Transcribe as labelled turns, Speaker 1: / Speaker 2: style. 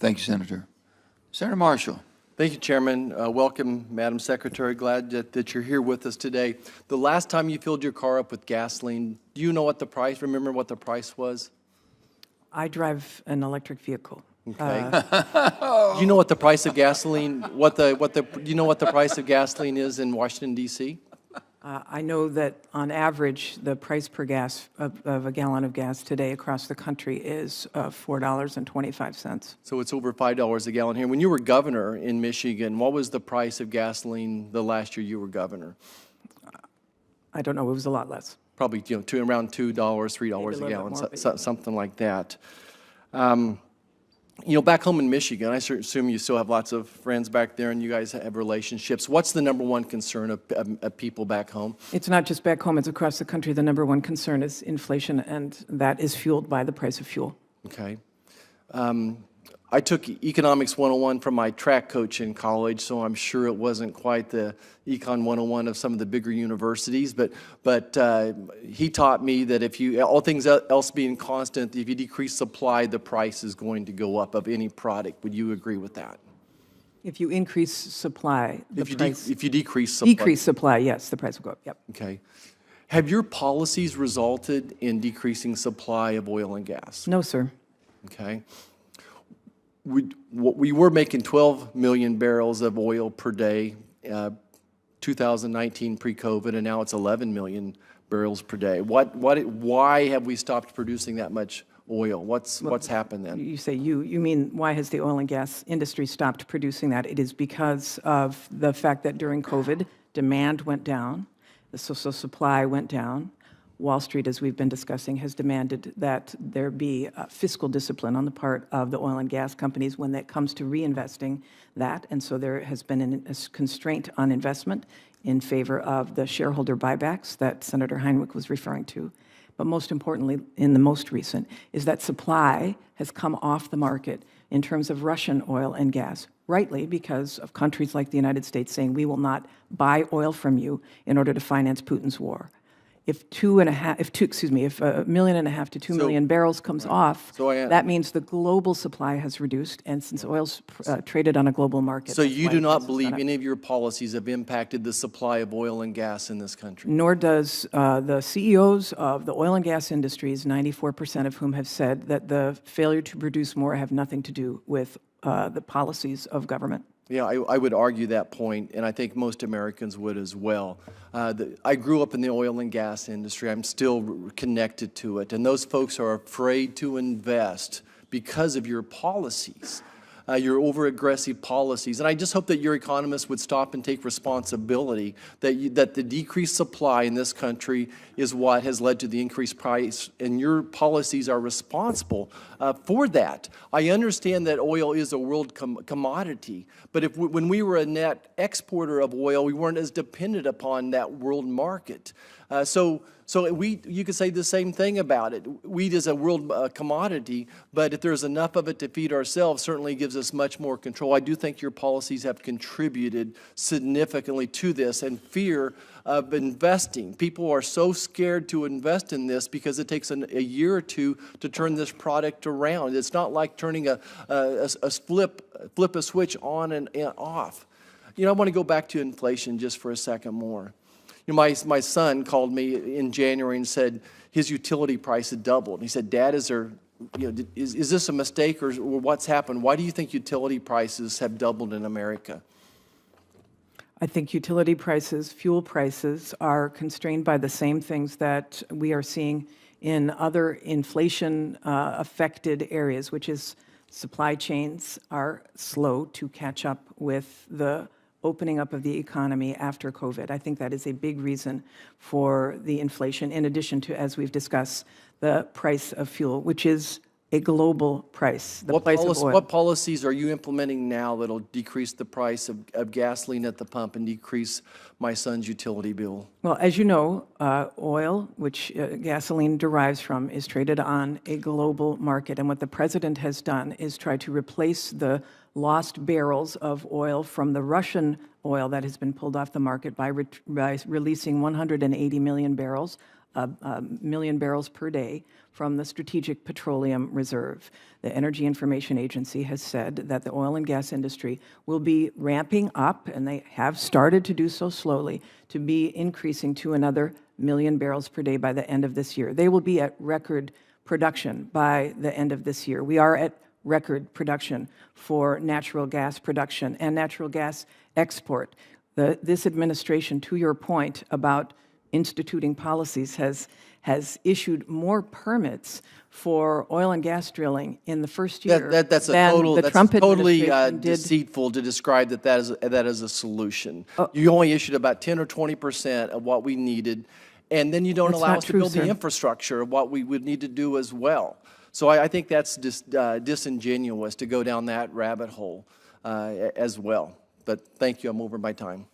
Speaker 1: Thank you, Senator. Senator Marshall.
Speaker 2: Thank you, Chairman. Welcome, Madam Secretary. Glad that you're here with us today. The last time you filled your car up with gasoline, do you know what the price, remember what the price was?
Speaker 3: I drive an electric vehicle.
Speaker 2: Okay. Do you know what the price of gasoline, do you know what the price of gasoline is in Washington, D.C.?
Speaker 3: I know that on average, the price per gas of a gallon of gas today across the country is $4.25.
Speaker 2: So it's over $5 a gallon here. When you were governor in Michigan, what was the price of gasoline the last year you were governor?
Speaker 3: I don't know. It was a lot less.
Speaker 2: Probably around $2, $3 a gallon, something like that. Back home in Michigan, I assume you still have lots of friends back there and you guys have relationships. What's the number one concern of people back home?
Speaker 3: It's not just back home, it's across the country. The number one concern is inflation, and that is fueled by the price of fuel.
Speaker 2: Okay. I took Economics 101 from my track coach in college, so I'm sure it wasn't quite the Econ 101 of some of the bigger universities, but he taught me that if you, all things else being constant, if you decrease supply, the price is going to go up of any product. Would you agree with that?
Speaker 3: If you increase supply,
Speaker 2: if you decrease supply.
Speaker 3: Decrease supply, yes, the price will go up, yep.
Speaker 2: Okay. Have your policies resulted in decreasing supply of oil and gas?
Speaker 3: No, sir.
Speaker 2: Okay. We were making 12 million barrels of oil per day, 2019 pre-COVID, and now it's 11 million barrels per day. Why have we stopped producing that much oil? What's happened then?
Speaker 3: You say you mean why has the oil and gas industry stopped producing that? It is because of the fact that during COVID, demand went down, so supply went down. Wall Street, as we've been discussing, has demanded that there be fiscal discipline on the part of the oil and gas companies when it comes to reinvesting that. And so there has been a constraint on investment in favor of the shareholder buybacks that Senator Heinrich was referring to. But most importantly, in the most recent, is that supply has come off the market in terms of Russian oil and gas, rightly because of countries like the United States saying we will not buy oil from you in order to finance Putin's war. If 1.5 million to 2 million barrels comes off, that means the global supply has reduced, and since oil's traded on a global market.
Speaker 2: So you do not believe any of your policies have impacted the supply of oil and gas in this country?
Speaker 3: Nor does the CEOs of the oil and gas industries, 94% of whom have said that the failure to produce more have nothing to do with the policies of government.
Speaker 2: Yeah, I would argue that point, and I think most Americans would as well. I grew up in the oil and gas industry. I'm still connected to it, and those folks are afraid to invest because of your policies, your over-aggressive policies. And I just hope that your economists would stop and take responsibility that the decreased supply in this country is what has led to the increased price, and your policies are responsible for that. I understand that oil is a world commodity, but when we were a net exporter of oil, we weren't as dependent upon that world market. So you could say the same thing about it. Wheat is a world commodity, but if there's enough of it to feed ourselves, certainly gives us much more control. I do think your policies have contributed significantly to this, and fear of investing. People are so scared to invest in this because it takes a year or two to turn this product around. It's not like turning a flip a switch on and off. I want to go back to inflation just for a second more. My son called me in January and said his utility price had doubled. He said, "Dad, is this a mistake or what's happened? Why do you think utility prices have doubled in America?"
Speaker 3: I think utility prices, fuel prices, are constrained by the same things that we are seeing in other inflation-affected areas, which is supply chains are slow to catch up with the opening up of the economy after COVID. I think that is a big reason for the inflation, in addition to, as we've discussed, the price of fuel, which is a global price, the price of oil.
Speaker 2: What policies are you implementing now that will decrease the price of gasoline at the pump and decrease my son's utility bill?
Speaker 3: Well, as you know, oil, which gasoline derives from, is traded on a global market. And what the president has done is try to replace the lost barrels of oil from the Russian oil that has been pulled off the market by releasing 180 million barrels a million barrels per day from the Strategic Petroleum Reserve. The Energy Information Agency has said that the oil and gas industry will be ramping up, and they have started to do so slowly, to be increasing to another million barrels per day by the end of this year. They will be at record production by the end of this year. We are at record production for natural gas production and natural gas export. This administration, to your point about instituting policies, has issued more permits for oil and gas drilling in the first year
Speaker 2: That's
Speaker 3: than the Trump
Speaker 2: totally
Speaker 3: administration did.
Speaker 2: deceitful to describe that as a solution. You only issued about 10 or 20% of what we needed, and then you don't
Speaker 3: That's
Speaker 2: allow
Speaker 3: not
Speaker 2: us to
Speaker 3: true,
Speaker 2: build the
Speaker 3: sir.
Speaker 2: infrastructure of what we would need to do as well. So I think that's just disingenuous to go down that rabbit hole as well. But thank you, I'm over my time.